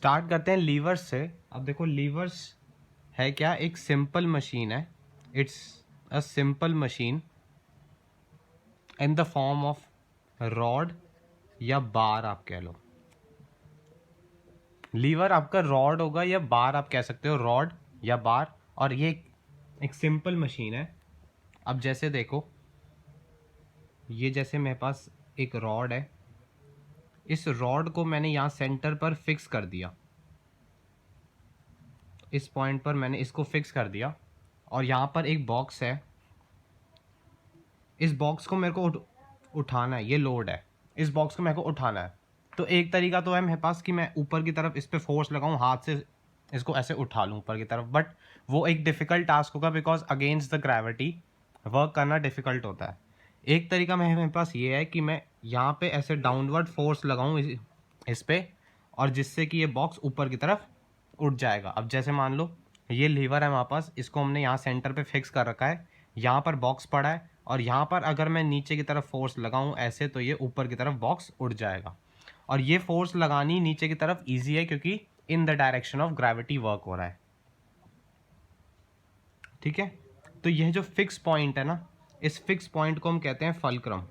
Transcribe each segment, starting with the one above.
Start करते हैं levers से। अब देखो लीवर्स है क्या, एक सिंपल मशीन है। It's a simple machine in the form of rod या बार आप कह लो। लीवर आपका रॉड होगा या बार, आप कह सकते हो रॉड या बार। और ये एक सिंपल मशीन है। अब जैसे देखो, ये जैसे मेरे पास एक रॉड है, इस रॉड को मैंने यहाँ सेंटर पर फिक्स कर दिया। इस पॉइंट पर मैंने इसको फिक्स कर दिया और यहाँ पर एक बॉक्स है। इस बॉक्स को मेरे को उठाना है, ये लोड है। इस बॉक्स को मेरे को उठाना है। तो एक तरीका तो है मेरे पास कि मैं ऊपर की तरफ इस पर फोर्स लगाऊं, हाथ से इसको ऐसे उठा लूं ऊपर की तरफ, बट वो एक डिफ़िकल्ट टास्क होगा because against the gravity work करना डिफ़िकल्ट होता है। एक तरीका मेरे पास ये है कि मैं यहाँ पे ऐसे डाउनवर्ड फोर्स लगाऊं इस पे, और जिससे कि ये बॉक्स ऊपर की तरफ उठ जाएगा। अब जैसे मान लो ये लीवर है हमारे पास, इसको हमने यहाँ सेंटर पे फिक्स कर रखा है, यहाँ पर बॉक्स पड़ा है, और यहाँ पर अगर मैं नीचे की तरफ फोर्स लगाऊं ऐसे, तो ये ऊपर की तरफ बॉक्स उड़ जाएगा। और ये फोर्स लगानी नीचे की तरफ ईजी है क्योंकि in the direction of gravity work हो रहा है। ठीक है, तो यह जो फिक्स पॉइंट है ना, इस फिक्स पॉइंट को हम कहते हैं फलक्रम।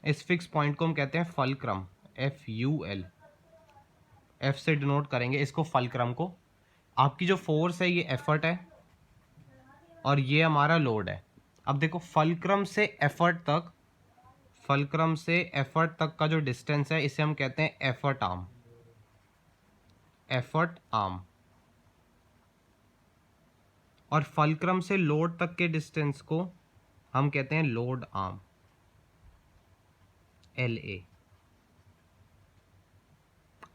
इस फिक्स पॉइंट को हम कहते हैं फलक्रम, FUL। एफ से डिनोट करेंगे इसको, फलक्रम को। आपकी जो फोर्स है ये एफर्ट है और ये हमारा लोड है। अब देखो फलक्रम से एफर्ट तक, फलक्रम से एफर्ट तक का जो डिस्टेंस है इसे हम कहते हैं एफर्ट आर्म। Effort arm. और फलक्रम से लोड तक के डिस्टेंस को हम कहते हैं लोड आर्म, LA।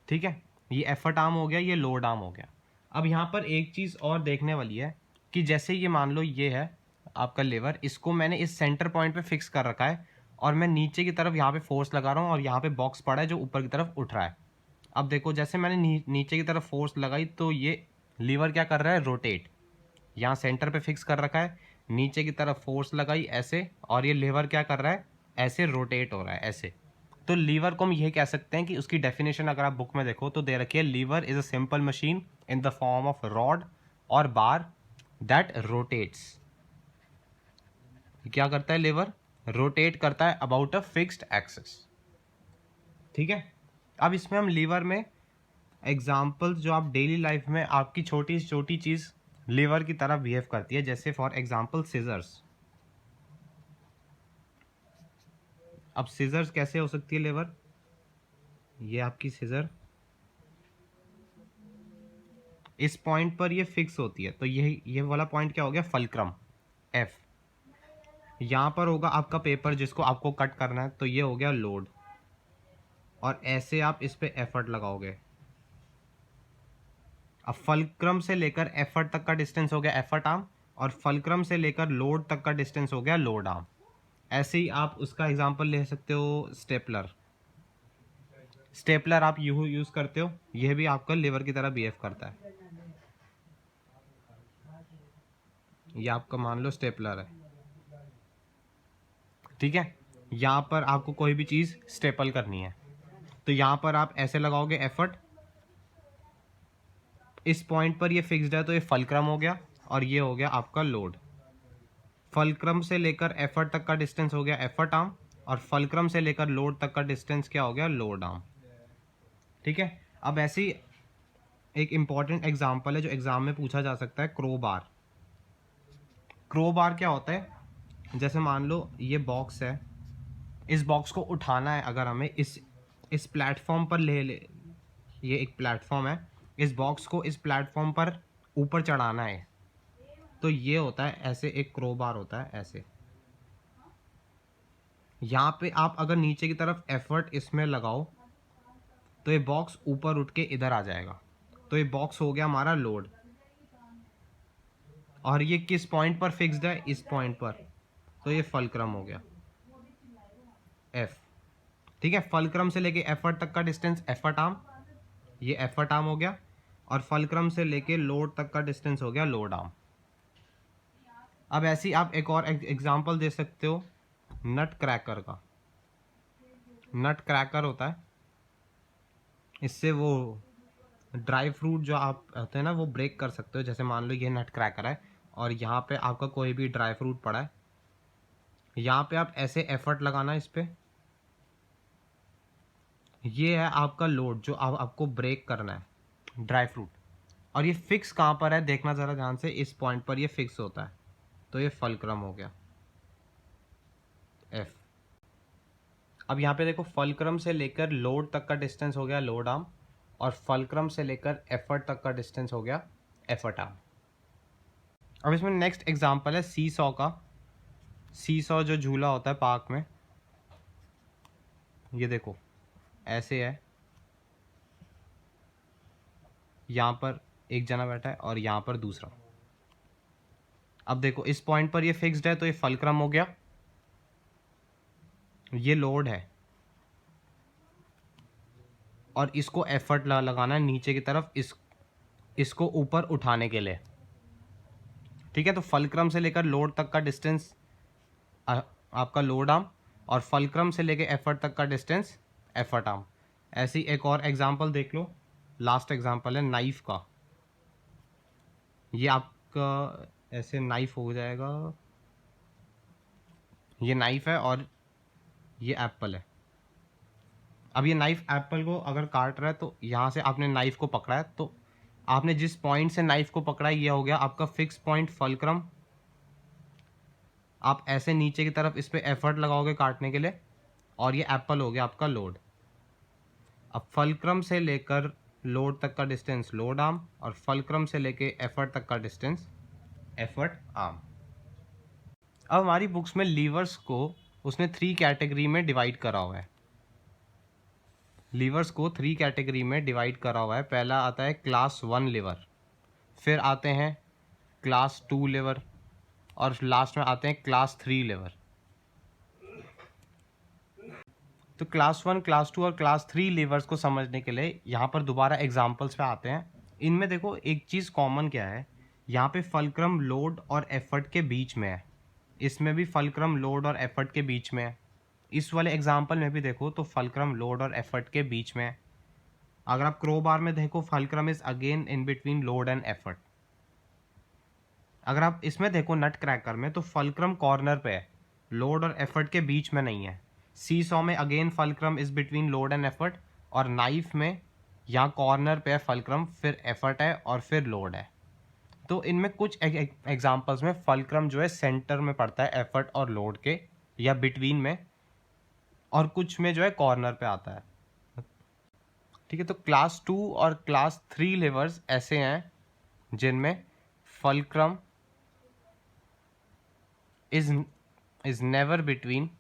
ठीक है, ये एफर्ट आर्म हो गया, ये लोड आर्म हो गया। अब यहाँ पर एक चीज़ और देखने वाली है कि जैसे ये मान लो ये है आपका लीवर, इसको मैंने इस सेंटर पॉइंट पे फिक्स कर रखा है और मैं नीचे की तरफ यहाँ पे फोर्स लगा रहा हूँ और यहाँ पे बॉक्स पड़ा है जो ऊपर की तरफ उठ रहा है। अब देखो जैसे मैंने नीचे की तरफ फोर्स लगाई तो ये लीवर क्या कर रहा है, रोटेट। यहाँ सेंटर पे फिक्स कर रखा है, नीचे की तरफ फोर्स लगाई ऐसे, और ये लीवर क्या कर रहा है, ऐसे रोटेट हो रहा है ऐसे। तो लीवर को हम यह कह सकते हैं कि उसकी डेफिनेशन अगर आप बुक में देखो तो दे रखी है, lever is a simple machine in the form of rod और बार दैट रोटेट्स। क्या करता है लीवर, रोटेट करता है अबाउट अ फिक्स्ड एक्सिस। ठीक है, अब इसमें हम लीवर में एग्जाम्पल्स जो आप डेली लाइफ में आपकी छोटी छोटी चीज़ लीवर की तरह बिहेव करती है, जैसे फॉर एग्जाम्पल सीजर्स। अब सीजर्स कैसे हो सकती है लीवर, ये आपकी सीजर इस पॉइंट पर ये फिक्स होती है, तो ये वाला पॉइंट क्या हो गया, फलक्रम F। यहाँ पर होगा आपका पेपर जिसको आपको कट करना है, तो ये हो गया लोड, और ऐसे आप इस पे एफर्ट लगाओगे। अब फलक्रम से लेकर एफर्ट तक का डिस्टेंस हो गया एफर्ट आर्म, और फलक्रम से लेकर लोड तक का डिस्टेंस हो गया लोड आर्म। ऐसे ही आप उसका एग्जांपल ले सकते हो स्टेपलर। स्टेपलर आप यूज करते हो, यह भी आपका लिवर की तरह बिहेव करता है। ये आपका मान लो स्टेपलर है। ठीक है, यहाँ पर आपको कोई भी चीज़ स्टेपल करनी है, तो यहाँ पर आप ऐसे लगाओगे एफर्ट, इस पॉइंट पर ये फिक्स्ड है तो ये फलक्रम हो गया, और ये हो गया आपका लोड। फलक्रम से लेकर एफर्ट तक का डिस्टेंस हो गया एफर्ट आर्म, और फलक्रम से लेकर लोड तक का डिस्टेंस क्या हो गया, लोड आर्म। ठीक है, अब ऐसी एक इंपॉर्टेंट एग्जांपल है जो एग्जाम में पूछा जा सकता है, क्रो बार। क्रो बार क्या होता है, जैसे मान लो ये बॉक्स है, इस बॉक्स को उठाना है अगर हमें इस प्लेटफॉर्म पर ले, ये एक प्लेटफॉर्म है, इस बॉक्स को इस प्लेटफॉर्म पर ऊपर चढ़ाना है, तो ये होता है ऐसे, एक क्रो बार होता है ऐसे। यहाँ पे आप अगर नीचे की तरफ एफर्ट इसमें लगाओ तो ये बॉक्स ऊपर उठ के इधर आ जाएगा, तो ये बॉक्स हो गया हमारा लोड। और ये किस पॉइंट पर फिक्स्ड है, इस पॉइंट पर, तो ये फलक्रम हो गया F। ठीक है, फलक्रम से लेके एफर्ट तक का डिस्टेंस एफर्ट आर्म, ये एफर्ट आर्म हो गया, और फलक्रम से लेके लोड तक का डिस्टेंस हो गया लोड आर्म। अब ऐसी आप एक और एग्जांपल दे सकते हो नट क्रैकर का। नट क्रैकर होता है, इससे वो ड्राई फ्रूट जो आप होते हैं ना वो ब्रेक कर सकते हो। जैसे मान लो ये नट क्रैकर है और यहाँ पे आपका कोई भी ड्राई फ्रूट पड़ा है, यहाँ पे आप ऐसे एफर्ट लगाना इस पे, ये है आपका लोड जो आपको ब्रेक करना है ड्राई फ्रूट। और ये फिक्स कहाँ पर है देखना ज़रा ध्यान से, इस पॉइंट पर ये फिक्स होता है। तो ये फलक्रम हो गया एफ। अब यहाँ पे देखो फलक्रम से लेकर लोड तक का डिस्टेंस हो गया लोड आर्म, और फलक्रम से लेकर एफर्ट तक का डिस्टेंस हो गया एफर्ट आर्म। अब इसमें नेक्स्ट एग्जांपल है सी सॉ का। सी सॉ जो झूला होता है पार्क में, ये देखो ऐसे है, यहाँ पर एक जना बैठा है और यहाँ पर दूसरा। अब देखो इस पॉइंट पर ये फिक्स्ड है तो ये फलक्रम हो गया, ये लोड है और इसको एफर्ट लगाना है नीचे की तरफ, इसको ऊपर उठाने के लिए। ठीक है, तो फलक्रम से लेकर लोड तक का डिस्टेंस आपका लोड आर्म, और फलक्रम से लेकर एफर्ट तक का डिस्टेंस एफर्ट आर्म। ऐसी एक और एग्जांपल देख लो, लास्ट एग्जांपल है नाइफ का। ये आपका ऐसे नाइफ हो जाएगा, ये नाइफ है और ये एप्पल है। अब ये नाइफ एप्पल को अगर काट रहा है तो यहाँ से आपने नाइफ को पकड़ा है, तो आपने जिस पॉइंट से नाइफ को पकड़ा है ये हो गया आपका फिक्स पॉइंट फलक्रम। आप ऐसे नीचे की तरफ इस पर एफर्ट लगाओगे काटने के लिए, और ये एप्पल हो गया आपका लोड। अब फलक्रम से लेकर लोड तक का डिस्टेंस लोड आर्म, और फलक्रम से लेकर एफर्ट तक का डिस्टेंस एफर्ट आर्म। अब हमारी बुक्स में लीवर्स को उसने 3 कैटेगरी में डिवाइड करा हुआ है। लीवर्स को 3 कैटेगरी में डिवाइड करा हुआ है। पहला आता है क्लास 1 लीवर, फिर आते हैं क्लास 2 लीवर, और लास्ट में आते हैं क्लास 3 लीवर। तो क्लास 1, क्लास 2 और क्लास 3 लीवर्स को समझने के लिए यहाँ पर दोबारा एग्जांपल्स पे आते हैं। इनमें देखो एक चीज़ कॉमन क्या है, यहाँ पे फलक्रम लोड और एफर्ट के बीच में है, इसमें भी फलक्रम लोड और एफर्ट के बीच में है। इस वाले एग्जाम्पल में भी देखो तो फलक्रम लोड और एफर्ट के बीच में है। अगर आप क्रो बार में देखो fulcrum is again in between load and effort. अगर आप इसमें देखो नट क्रैकर में तो फलक्रम कॉर्नर पे है, लोड और एफर्ट के बीच में नहीं है। सी सॉ में again fulcrum is between load and effort, और नाइफ में यहाँ कॉर्नर पे है फलक्रम, फिर एफर्ट है और फिर लोड है। तो इनमें कुछ एग्जांपल्स में फलक्रम जो है सेंटर में पड़ता है एफर्ट और लोड के या बिटवीन में, और कुछ में जो है कॉर्नर पे आता है। ठीक है, तो क्लास 2 और क्लास 3 लीवर्स ऐसे हैं जिनमें fulcrum is never between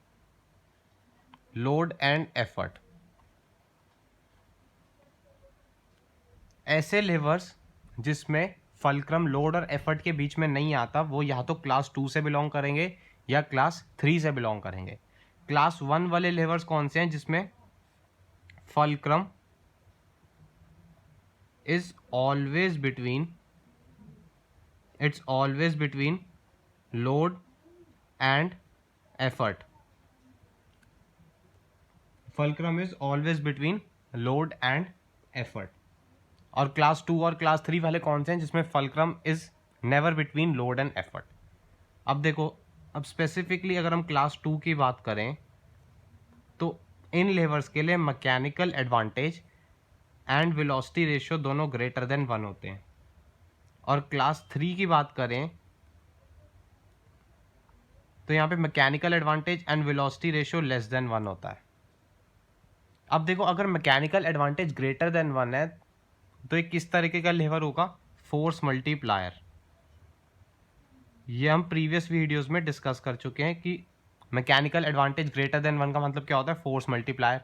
load and effort. ऐसे लीवर्स जिसमें फलक्रम लोड और एफर्ट के बीच में नहीं आता वो या तो क्लास 2 से बिलोंग करेंगे या क्लास 3 से बिलोंग करेंगे। क्लास 1 वाले लीवर्स कौन से हैं, जिसमें fulcrum is always between load and effort. Fulcrum is always between load and effort. और क्लास 2 और क्लास 3 वाले कौन से हैं, जिसमें fulcrum is never between load and effort. अब देखो, अब स्पेसिफिकली अगर हम क्लास 2 की बात करें तो इन लीवर्स के लिए mechanical advantage and velocity ratio दोनों ग्रेटर देन 1 होते हैं, और क्लास 3 की बात करें तो यहाँ पे mechanical advantage and velocity ratio less than 1 होता है। अब देखो, अगर मैकेनिकल एडवांटेज ग्रेटर देन 1 है तो ये किस तरीके का लीवर होगा, फोर्स मल्टीप्लायर। ये हम प्रीवियस वीडियोस में डिस्कस कर चुके हैं कि मैकेनिकल एडवांटेज ग्रेटर देन 1 का मतलब क्या होता है, फोर्स मल्टीप्लायर।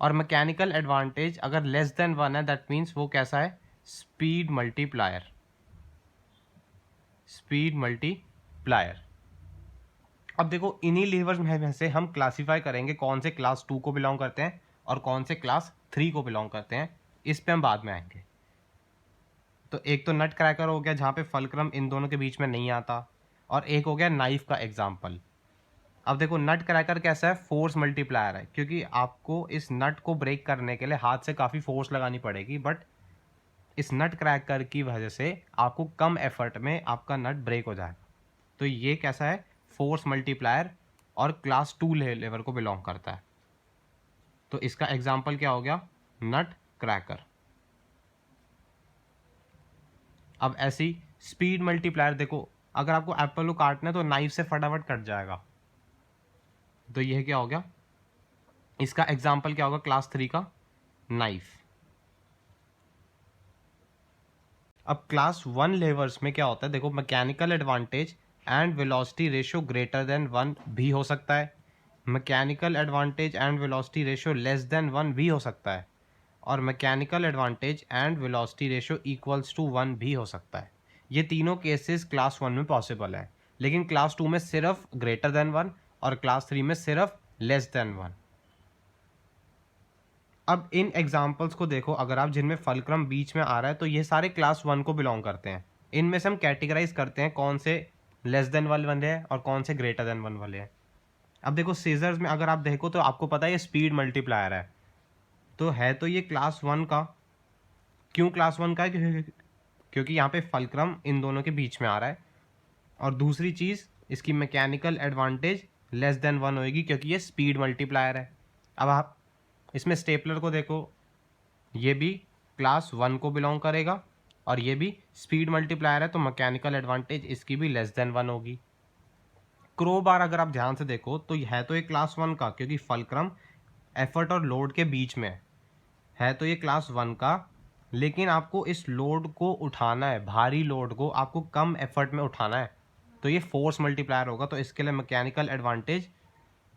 और मैकेनिकल एडवांटेज अगर लेस देन 1 है दैट मीन्स वो कैसा है, स्पीड मल्टीप्लायर। Speed multiplier. अब देखो, इन्हीं लीवर्स में से हम क्लासीफाई करेंगे कौन से क्लास 2 को बिलोंग करते हैं और कौन से क्लास 3 को बिलोंग करते हैं, इस पे हम बाद में आएंगे। तो एक तो नट क्रैकर हो गया जहाँ पे फलक्रम इन दोनों के बीच में नहीं आता, और एक हो गया नाइफ का एग्जाम्पल। अब देखो नट क्रैकर कैसा है, फोर्स मल्टीप्लायर है, क्योंकि आपको इस नट को ब्रेक करने के लिए हाथ से काफ़ी फोर्स लगानी पड़ेगी, बट इस नट क्रैकर की वजह से आपको कम एफर्ट में आपका नट ब्रेक हो जाएगा। तो ये कैसा है, फोर्स मल्टीप्लायर और क्लास 2 लेवल को बिलोंग करता है। तो इसका एग्जाम्पल क्या हो गया, नट क्रैकर। अब ऐसी स्पीड मल्टीप्लायर देखो, अगर आपको एप्पल को काटना है तो नाइफ से फटाफट कट जाएगा। तो यह क्या हो गया, इसका एग्जाम्पल क्या होगा, क्लास 3 का नाइफ। अब क्लास 1 लेवर्स में क्या होता है, देखो mechanical advantage and velocity ratio greater than 1 भी हो सकता है, mechanical advantage and velocity ratio less than 1 भी हो सकता है, और mechanical advantage and velocity ratio equals to 1 भी हो सकता है। ये तीनों केसेस क्लास 1 में पॉसिबल है, लेकिन क्लास 2 में सिर्फ ग्रेटर देन 1 और क्लास 3 में सिर्फ लेस देन 1। अब इन एग्जाम्पल्स को देखो, अगर आप जिनमें फलक्रम बीच में आ रहा है तो ये सारे क्लास 1 को बिलोंग करते हैं। इनमें से हम कैटेगराइज करते हैं कौन से लेस देन 1 वाले हैं और कौन से ग्रेटर देन 1 वाले हैं। अब देखो सीजर्स में अगर आप देखो तो आपको पता है ये स्पीड मल्टीप्लायर है, तो है तो ये क्लास 1 का। क्यों क्लास 1 का है, क्योंकि यहाँ पे फलक्रम इन दोनों के बीच में आ रहा है, और दूसरी चीज़ इसकी मैकेनिकल एडवांटेज लेस देन 1 होएगी क्योंकि ये स्पीड मल्टीप्लायर है। अब आप इसमें स्टेपलर को देखो, ये भी क्लास 1 को बिलोंग करेगा और ये भी स्पीड मल्टीप्लायर है, तो मैकेनिकल एडवांटेज इसकी भी लेस देन 1 होगी। क्रो बार अगर आप ध्यान से देखो तो है तो ये क्लास 1 का, क्योंकि फलक्रम एफर्ट और लोड के बीच में है तो ये क्लास 1 का, लेकिन आपको इस लोड को उठाना है, भारी लोड को आपको कम एफर्ट में उठाना है, तो ये फोर्स मल्टीप्लायर होगा, तो इसके लिए मैकेनिकल एडवांटेज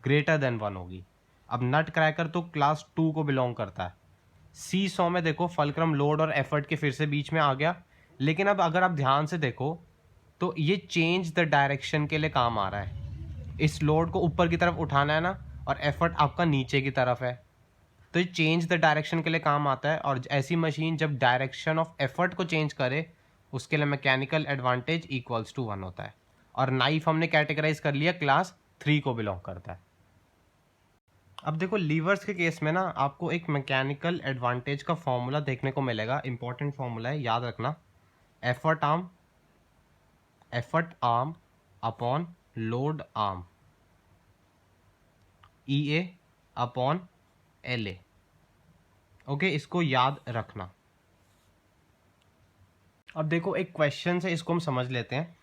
ग्रेटर देन 1 होगी। अब नट क्रैकर तो क्लास 2 को बिलोंग करता है। सी सॉ में देखो फलक्रम लोड और एफर्ट के फिर से बीच में आ गया, लेकिन अब अगर आप ध्यान से देखो तो ये चेंज द डायरेक्शन के लिए काम आ रहा है। इस लोड को ऊपर की तरफ उठाना है ना, और एफर्ट आपका नीचे की तरफ है, तो ये चेंज द डायरेक्शन के लिए काम आता है। और ऐसी मशीन जब डायरेक्शन ऑफ एफर्ट को चेंज करे उसके लिए मैकेनिकल एडवांटेज इक्वल्स टू 1 होता है। और नाइफ हमने कैटेगराइज कर लिया, क्लास 3 को बिलोंग करता है। अब देखो लीवर्स के केस में ना आपको एक मैकेनिकल एडवांटेज का फॉर्मूला देखने को मिलेगा, इंपॉर्टेंट फॉर्मूला है, याद रखना। Effort arm upon load arm, EA upon LA। Okay, इसको याद रखना। अब देखो एक क्वेश्चन है, इसको हम समझ लेते हैं।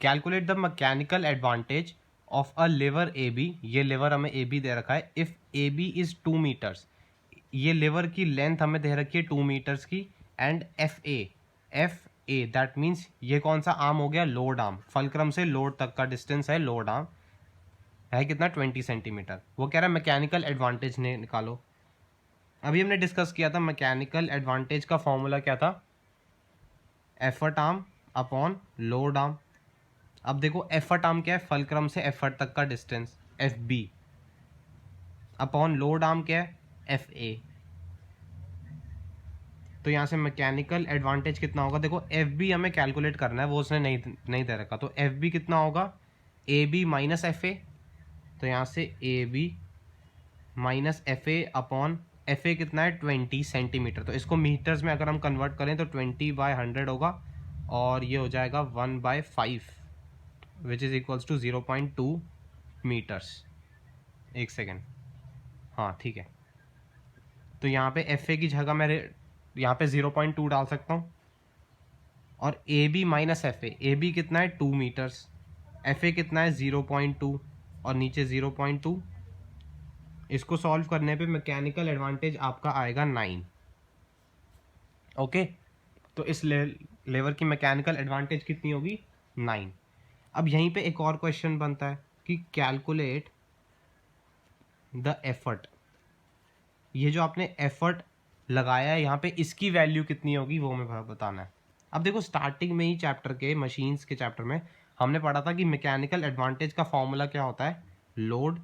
Calculate the mechanical advantage of a lever AB। ये लेवर हमें AB दे रखा है। इफ़ AB इज़ 2 मीटर्स, ये लेवर की लेंथ हमें दे रखी है 2 मीटर्स की, एंड FA दैट मीन्स ये कौन सा आर्म हो गया, लोड आर्म। फलक्रम से लोड तक का डिस्टेंस है, लोड आर्म है कितना, 20 सेंटीमीटर। वो कह रहा है मैकेनिकल एडवांटेज ने निकालो। अभी हमने डिस्कस किया था मैकेनिकल एडवांटेज का फॉर्मूला क्या था, effort arm upon load arm. अब देखो एफर्ट आर्म क्या है, फलक्रम से एफर्ट तक का distance FB, upon load arm क्या है, FA। तो यहाँ से मैकेनिकल एडवांटेज कितना होगा, देखो FB हमें कैलकुलेट करना है, वो उसने नहीं दे रखा, तो FB कितना होगा, AB माइनस FA। तो यहाँ से AB minus FA upon FA कितना है, 20 सेंटीमीटर। तो इसको मीटर्स में अगर हम कन्वर्ट करें तो 20/100 होगा, और ये हो जाएगा 1/5 which is equals to 0.2 meters. एक सेकेंड, हाँ ठीक है। तो यहाँ पे FA की जगह मैं यहाँ पे 0.2 डाल सकता हूँ, और AB माइनस FA, AB कितना है 2 मीटर्स, FA कितना है 0.2, और नीचे 0.2। इसको सॉल्व करने पे मैकेनिकल एडवांटेज आपका आएगा 9। ओके, तो इस लेवर की मैकेनिकल एडवांटेज कितनी होगी, 9। अब यहीं पे एक और क्वेश्चन बनता है कि कैलकुलेट द एफर्ट। ये जो आपने एफर्ट लगाया है यहाँ पे, इसकी वैल्यू कितनी होगी वो हमें बताना है। अब देखो स्टार्टिंग में ही चैप्टर के मशीन्स के चैप्टर में हमने पढ़ा था कि मैकेनिकल एडवांटेज का फॉर्मूला क्या होता है, लोड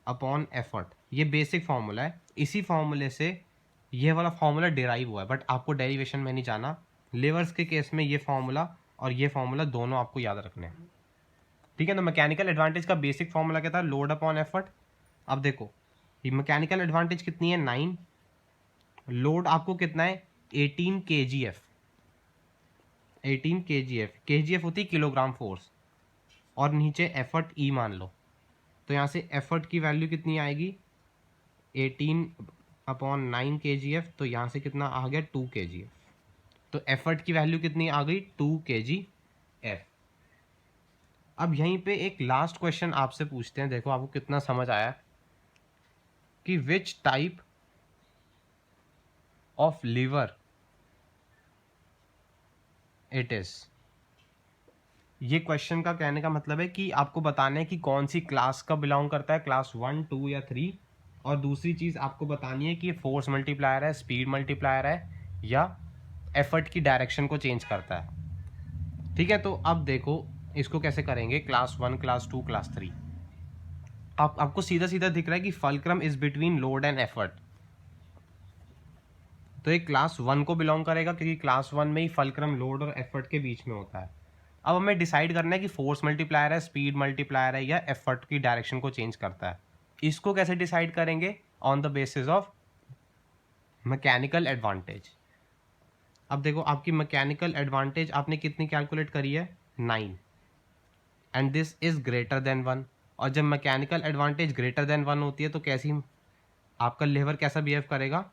अपॉन एफर्ट। ये बेसिक फार्मूला है, इसी फार्मूले से ये वाला फार्मूला डिराइव हुआ है, बट आपको डेरिवेशन में नहीं जाना। लेवर्स के केस में ये फार्मूला और ये फार्मूला दोनों आपको याद रखने हैं। ठीक है, तो मैकेनिकल एडवांटेज का बेसिक फॉर्मूला क्या था, लोड अपॉन एफर्ट। अब देखो ये मैकेनिकल एडवांटेज कितनी है 9, लोड आपको कितना है 18 kgf, 18 kgf, kgf होती है किलोग्राम फोर्स, और नीचे एफर्ट ई मान लो, तो यहाँ से एफर्ट की वैल्यू कितनी आएगी 18 अपॉन 9 kgf, तो यहाँ से कितना आ गया 2 kgf, तो एफर्ट की वैल्यू कितनी आ गई 2 kgf। अब यहीं पे एक लास्ट क्वेश्चन आपसे पूछते हैं, देखो आपको कितना समझ आया कि which type of lever it is. ये क्वेश्चन का कहने का मतलब है कि आपको बताना है कि कौन सी क्लास का बिलोंग करता है, क्लास 1, 2 या 3, और दूसरी चीज़ आपको बतानी है कि ये फोर्स मल्टीप्लायर है, स्पीड मल्टीप्लायर है, या एफर्ट की डायरेक्शन को चेंज करता है। ठीक है, तो अब देखो इसको कैसे करेंगे, क्लास 1, क्लास 2, क्लास 3। आपको सीधा सीधा दिख रहा है कि fulcrum is between load and effort, तो ये क्लास 1 को बिलोंग करेगा क्योंकि क्लास 1 में ही फलक्रम लोड और एफर्ट के बीच में होता है। अब हमें डिसाइड करना है कि फोर्स मल्टीप्लायर है, स्पीड मल्टीप्लायर है, या एफर्ट की डायरेक्शन को चेंज करता है। इसको कैसे डिसाइड करेंगे, on the basis of mechanical advantage. अब देखो आपकी मैकेनिकल एडवांटेज आपने कितनी कैलकुलेट करी है 9, and this is greater than 1, और जब मैकेनिकल एडवांटेज ग्रेटर देन 1 होती है तो कैसी आपका लीवर कैसा बिहेव करेगा,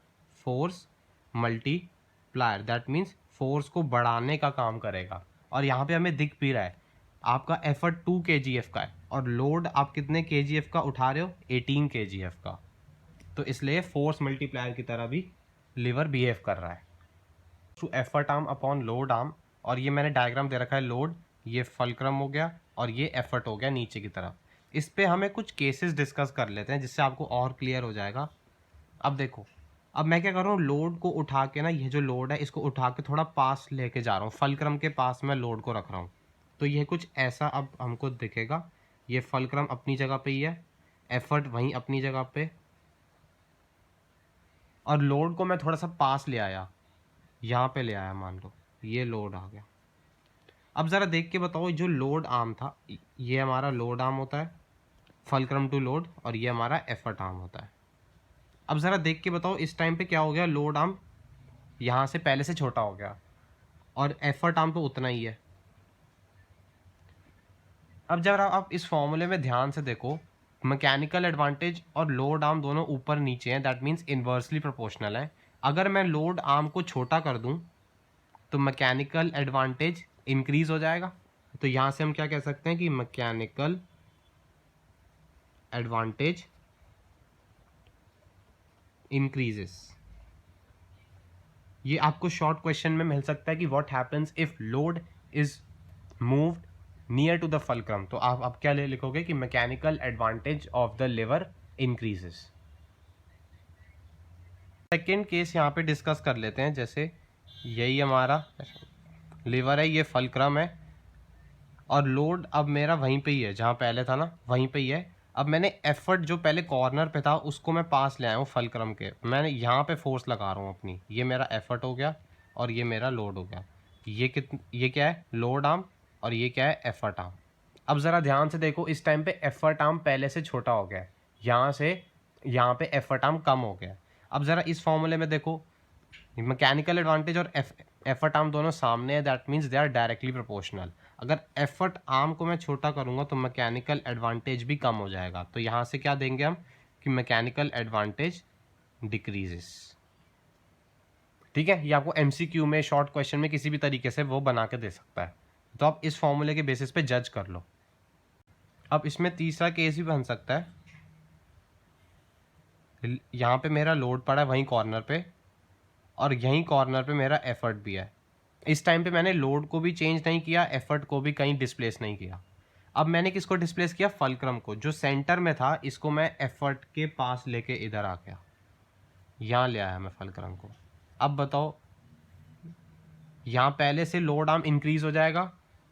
force multiplier, that means force को बढ़ाने का काम करेगा। और यहाँ पे हमें दिख भी रहा है आपका एफर्ट 2 kgf का है, और लोड आप कितने kgf का उठा रहे हो 18 kgf का, तो इसलिए फोर्स मल्टीप्लायर की तरह भी लीवर बिहेव कर रहा है। To effort arm upon load arm, और ये मैंने डायग्राम दे रखा है, लोड ये फलक्रम हो गया और ये एफर्ट हो गया नीचे की तरफ। इस पे हमें कुछ केसेस डिस्कस कर लेते हैं जिससे आपको और क्लियर हो जाएगा। अब देखो, अब मैं क्या कर रहा हूँ, लोड को उठा के ना, ये जो लोड है इसको उठा के थोड़ा पास लेके जा रहा हूँ, फलक्रम के पास मैं लोड को रख रहा हूँ, तो ये कुछ ऐसा अब हमको दिखेगा। ये फलक्रम अपनी जगह पे ही है, एफर्ट वहीं अपनी जगह पे, और लोड को मैं थोड़ा सा पास ले आया, यहाँ पे ले आया, मान लो ये लोड आ गया। अब ज़रा देख के बताओ, जो लोड आर्म था ये हमारा लोड आर्म होता है, फलक्रम टू लोड, और ये हमारा एफर्ट आर्म होता है। अब ज़रा देख के बताओ इस टाइम पे क्या हो गया, लोड आर्म यहाँ से पहले से छोटा हो गया और एफर्ट आर्म तो उतना ही है। अब जब आप इस फॉर्मूले में ध्यान से देखो, मैकेनिकल एडवांटेज और लोड आर्म दोनों ऊपर नीचे हैं, दैट मीन्स इन्वर्सली प्रोपोर्शनल है। अगर मैं लोड आर्म को छोटा कर दूं तो मैकेनिकल एडवांटेज इंक्रीज हो जाएगा, तो यहाँ से हम क्या कह सकते हैं कि मैकेनिकल एडवांटेज इंक्रीजेस। ये आपको शॉर्ट क्वेश्चन में मिल सकता है कि what happens if load is moved near to the fulcrum, तो आप क्या लिखोगे कि mechanical advantage of the lever increases. Second case यहाँ पे डिस्कस कर लेते हैं, जैसे यही हमारा लिवर है, ये फलक्रम है, और लोड अब मेरा वहीं पे ही है जहाँ पहले था ना, वहीं पे ही है। अब मैंने एफर्ट जो पहले कॉर्नर पे था उसको मैं पास ले आया हूँ फलक्रम के, मैंने यहाँ पे फोर्स लगा रहा हूँ अपनी, ये मेरा एफर्ट हो गया और ये मेरा लोड हो गया। ये क्या है, लोड आर्म, और ये क्या है, एफर्ट आर्म। अब ज़रा ध्यान से देखो, इस टाइम पे एफर्ट आर्म पहले से छोटा हो गया है, यहाँ से यहाँ पे एफर्ट आर्म कम हो गया। अब ज़रा इस फॉर्मूले में देखो, मैकेनिकल एडवांटेज और एफर्ट आर्म दोनों सामने है, that means they are directly proportional. अगर एफर्ट आर्म को मैं छोटा करूंगा तो मैकेनिकल एडवांटेज भी कम हो जाएगा, तो यहाँ से क्या देंगे हम कि मैकेनिकल एडवांटेज डिक्रीजेस। ठीक है, ये आपको एमसीक्यू में शॉर्ट क्वेश्चन में किसी भी तरीके से वो बना के दे सकता है, तो आप इस फॉर्मूले के बेसिस पे जज कर लो। अब इसमें तीसरा केस भी बन सकता है, यहाँ पे मेरा लोड पड़ा है वहीं कॉर्नर पे, और यहीं कॉर्नर पे मेरा एफर्ट भी है। इस टाइम पे मैंने लोड को भी चेंज नहीं किया, एफर्ट को भी कहीं डिस्प्लेस नहीं किया। अब मैंने किसको डिस्प्लेस किया, फलक्रम को, जो सेंटर में था इसको मैं एफर्ट के पास लेके इधर आ गया, यहाँ ले आया मैं फलक्रम को। अब बताओ, यहाँ पहले से लोड आर्म इंक्रीज हो जाएगा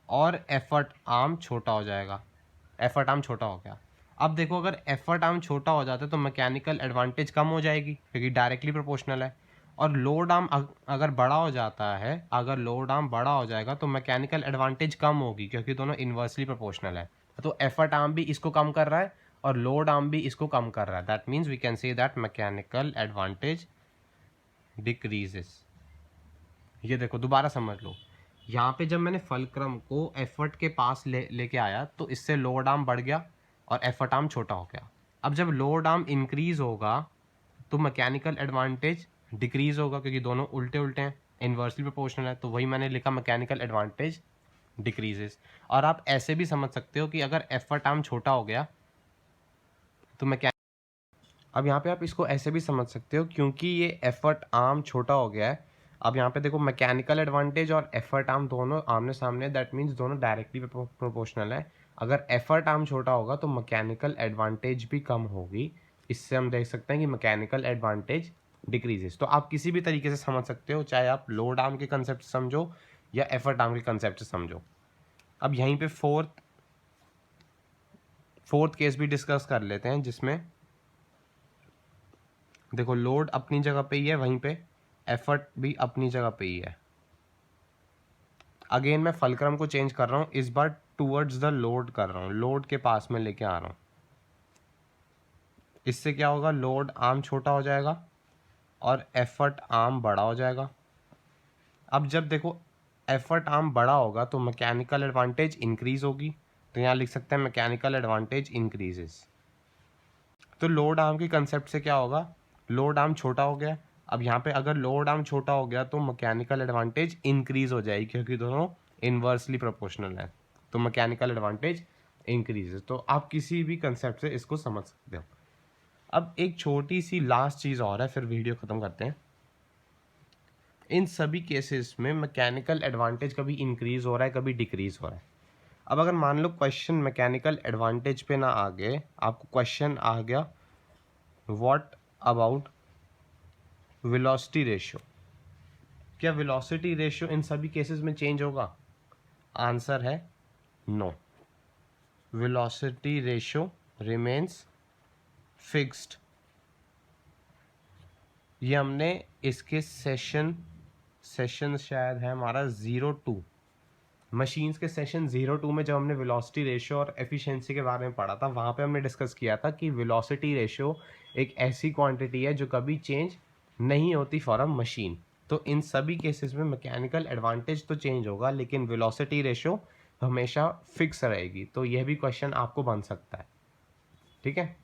और एफर्ट आर्म छोटा हो जाएगा, एफर्ट आर्म छोटा हो गया। अब देखो, अगर एफर्ट आर्म छोटा हो जाता है तो मैकेनिकल एडवांटेज कम हो जाएगी क्योंकि डायरेक्टली प्रोपोर्शनल है, और लोड आर्म अगर बड़ा हो जाता है, अगर लोड आर्म बड़ा हो जाएगा तो मैकेनिकल एडवांटेज कम होगी क्योंकि दोनों इन्वर्सली प्रोपोर्शनल है। तो एफर्ट आर्म भी इसको कम कर रहा है और लोड आर्म भी इसको कम कर रहा है। That means we can say that mechanical advantage decreases. ये देखो दोबारा समझ लो, यहाँ पे जब मैंने फलक्रम को एफर्ट के पास लेके आया तो इससे लोड आर्म बढ़ गया और एफर्ट आर्म छोटा हो गया। अब जब लोड आर्म इंक्रीज होगा तो मैकेनिकल एडवांटेज डिक्रीज होगा, क्योंकि दोनों उल्टे उल्टे हैं, इन्वर्सली प्रोपोर्शनल है, तो वही मैंने लिखा मैकेनिकल एडवांटेज डिक्रीजेस। और आप ऐसे भी समझ सकते हो कि अगर एफर्ट आर्म छोटा हो गया तो अब यहाँ पे आप इसको ऐसे भी समझ सकते हो, क्योंकि ये एफर्ट आर्म छोटा हो गया है। अब यहाँ पे देखो मैकेनिकल एडवांटेज और एफर्ट आर्म दोनों आमने सामने, दैट मीन्स दोनों डायरेक्टली प्रोपोर्शनल है। अगर एफर्ट आर्म छोटा होगा तो मैकेनिकल एडवांटेज भी कम होगी। इससे हम देख सकते हैं कि मैकेनिकल एडवांटेज डिक्रीजेस। तो आप किसी भी तरीके से समझ सकते हो, चाहे आप लोड आर्म के कंसेप्ट से समझो या एफर्ट आर्म के कंसेप्ट से समझो। अब यहीं पे फोर्थ केस भी डिस्कस कर लेते हैं, जिसमें देखो लोड अपनी जगह पे ही है, वहीं पे एफर्ट भी अपनी जगह पे ही है। अगेन मैं फलक्रम को चेंज कर रहा हूँ, इस बार टूवर्ड्स द लोड कर रहा हूँ, लोड के पास में लेके आ रहा हूँ। इससे क्या होगा, लोड आर्म छोटा हो जाएगा और एफर्ट आर्म बड़ा हो जाएगा। अब जब देखो एफर्ट आर्म बड़ा होगा तो मैकेनिकल एडवांटेज इंक्रीज होगी, तो यहाँ लिख सकते हैं मैकेनिकल एडवांटेज इंक्रीजेस। तो लोड आर्म के कंसेप्ट से क्या होगा, लोड आर्म छोटा हो गया। अब यहाँ पे अगर लोड आर्म छोटा हो गया तो मैकेनिकल एडवांटेज इंक्रीज हो जाएगी, क्योंकि दोनों इन्वर्सली प्रोपोर्शनल है, तो मैकेनिकल एडवांटेज इंक्रीजेस। तो आप किसी भी कंसेप्ट से इसको समझ सकते हो। अब एक छोटी सी लास्ट चीज़ और है, फिर वीडियो ख़त्म करते हैं। इन सभी केसेस में मैकेनिकल एडवांटेज कभी इंक्रीज हो रहा है, कभी डिक्रीज हो रहा है। अब अगर मान लो क्वेश्चन मैकेनिकल एडवांटेज पे ना आ गए, आपको क्वेश्चन आ गया व्हाट अबाउट वेलोसिटी रेशियो, क्या वेलोसिटी रेशियो इन सभी केसेस में चेंज होगा? आंसर है no, velocity ratio remains fixed. ये हमने इसके सेशन शायद है हमारा 02 मशीन्स के सेशन 02 में जब हमने वेलोसिटी रेशियो और एफिशिएंसी के बारे में पढ़ा था, वहाँ पे हमने डिस्कस किया था कि वेलोसिटी रेशियो एक ऐसी क्वांटिटी है जो कभी चेंज नहीं होती फॉर अ मशीन। तो इन सभी केसेस में मैकेनिकल एडवांटेज तो चेंज होगा, लेकिन वेलोसिटी रेशियो हमेशा फिक्स रहेगी। तो यह भी क्वेश्चन आपको बन सकता है, ठीक है।